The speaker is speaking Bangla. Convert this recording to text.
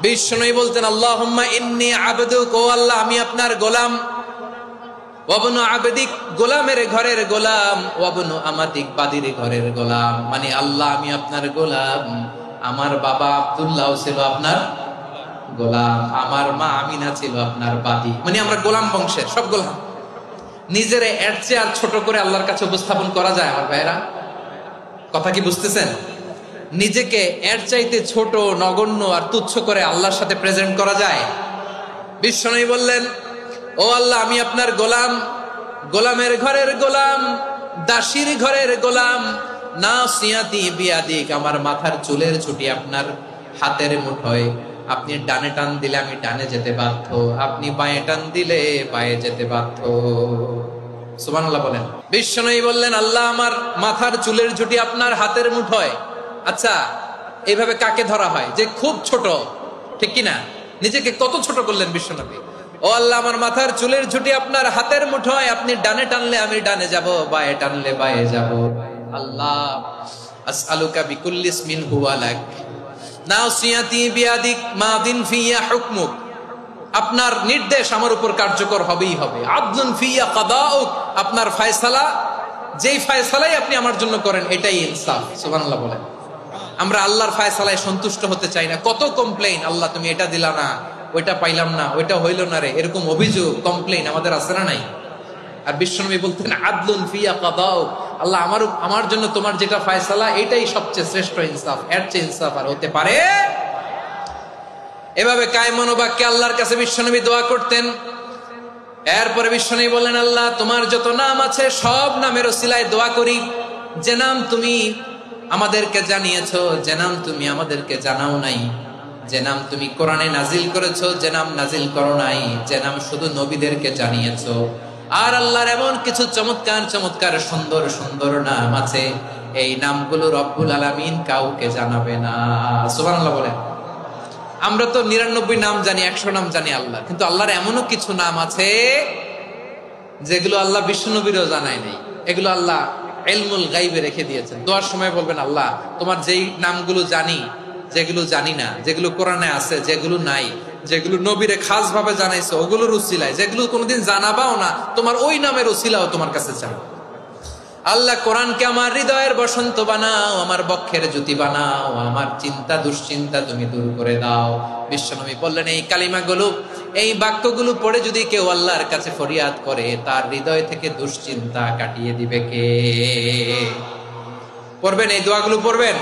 বিষ্ণু বলতেন আল্লাহুম্মা ইন্নী আবদুক, ও আল্লাহ আমি আপনার গোলাম, ওয়াবনু আবদিক, গোলামের ঘরের গোলাম, ওয়াবনু আমাতিক, বাদির ঘরের গোলাম। মানে আল্লাহ আমি আপনার গোলাম, আমার বাবা আব্দুল্লাহ ছিল আপনার গোলাম, আমার মা আমিনা ছিল আপনার বাদী। মানে আমরা গোলাম বংশের সব গোলাম। নিজেরে এর চেয়ে আর ছোট করে আল্লাহর কাছে উপস্থাপন করা যায় আমার ভাইয়েরা? কথা কি বুঝতেছেন? নিজেকে এর চাইতে ছোট, নগণ্য আর তুচ্ছ করে আল্লাহর সাথে প্রেজেন্ট করা যায়? বিশ্বনবী বললেন, ও আল্লাহ আমি আপনার গোলাম, গোলামের ঘরের গোলাম, দাসীর ঘরের গোলাম, নাসিয়াতি বিয়াদিক, আমার মাথার চুলের ছুটি আপনার হাতের মুঠোয়, আপনি ডানে টান দিলে আমি ডানে যেতে বাধ্য, আপনি বাঁয়ে টান দিলে বাঁয়ে যেতে বাধ্য। সুবহানাল্লাহ বলেন। বিশ্বনবী বললেন, আল্লাহ আমার মাথার চুলের ঝুঁটি আপনার হাতের মুঠোয়। আচ্ছা, এইভাবে কাকে ধরা হয়? যে খুব ছোট, ঠিক কিনা? নিজেকে কত ছোট করলেন বিশ্বনবী। ও আল্লাহ আমার মাথার চুলের ঝুঁটি আপনার হাতের মুঠোয়, আপনি ডানে টানলে আমি ডানে যাব, বাঁয়ে টানলে বাঁয়ে যাব। আল্লাহ আসআলুকা বিকুল্লি ইসমিন হুয়া লাক, নাসিয়াতি বিয়াদিক, মাদিন ফিয়া হুকমুক, আপনার নির্দেশ আমার উপর কার্যকর হবেই হবে। আদলুন ফিয়া কাদাউক, আপনার ফয়সালা, যেই ফয়সালাই আপনি আমার জন্য করেন এটাই ইনসাফ। সুবহানাল্লাহ বলেন। আমরা আল্লাহর ফয়সালায় সন্তুষ্ট হতে চাই না। কত কমপ্লেইন, আল্লাহ তুমি এটা দিলা না, ওইটা পাইলাম না, ওইটা হইল না রে, এরকম অভিযোগ, কমপ্লেইন আমাদের আছে না নাই? আর বিশ্বনবী বলতেন আদলুন ফিয়া কাদাউক, আল্লাহ আমার জন্য তোমার যেটা ফয়সালা এটাই সবচেয়ে শ্রেষ্ঠ ইনসাফ, এর চেয়ে ইনসাফ আর হতে পারে? এভাবে কায়মনোবাক্যে আল্লাহর কাছে বিশ্বনবী দোয়া করতেন। এরপরে বিশ্বনবী বললেন, আল্লাহ তোমার যত নাম আছে সব নামের ওসিলায় দোয়া করি, যে নাম তুমি আমাদেরকে জানিয়েছো, যে নাম তুমি আমাদেরকে জানাও নাই, যে নাম তুমি কোরআনে নাজিল করেছো, যে নাম নাজিল করো নাই, যে নাম শুধু নবীদেরকে জানিয়েছো। আর আল্লাহর এমন কিছু চমৎকার চমৎকার সুন্দর সুন্দর নাম আছে, এই নামগুলো রব্বুল আলামিন কাউকে জানাবে না। সুবহানাল্লাহ বলেন। আমরা তো 99 নাম জানি, 100 নাম জানি আল্লাহ, কিন্তু আল্লাহর এমনও কিছু নাম আছে যেগুলো আল্লাহ বিশ্বনবীরও জানায় নাই। এগুলো আল্লাহ ইলমুল গায়বে রেখে দিয়েছেন। দোয়ার সময় বলবেন, আল্লাহ তোমার যেই নামগুলো জানি, যেগুলো জানি না, যেগুলো কোরআনে আছে, যেগুলো নাই, যেগুলো নবীরে খাস ভাবে জানাইছো ওগুলোর উসিলায়, যেগুলো কোনোদিন জানাবাও না তোমার ওই নামের উসিলাও তোমার কাছে চাই। আল্লাহ কোরআনকে আমার হৃদয়ের বসন্ত বানাও, আমার বক্ষের জ্যোতি বানাও, আমার চিন্তা দুশ্চিন্তা তুমি দূর করে দাও। বিশ্বনবী বললেন, এই কালিমাগুলো, এই বাক্যগুলো পড়ে যদি কেউ আল্লাহর কাছে ফরিয়াদ করে, তার হৃদয় থেকে দুশ্চিন্তা কাটিয়ে দিবে কে? পড়বেন, এই দোয়াগুলো পড়বেন।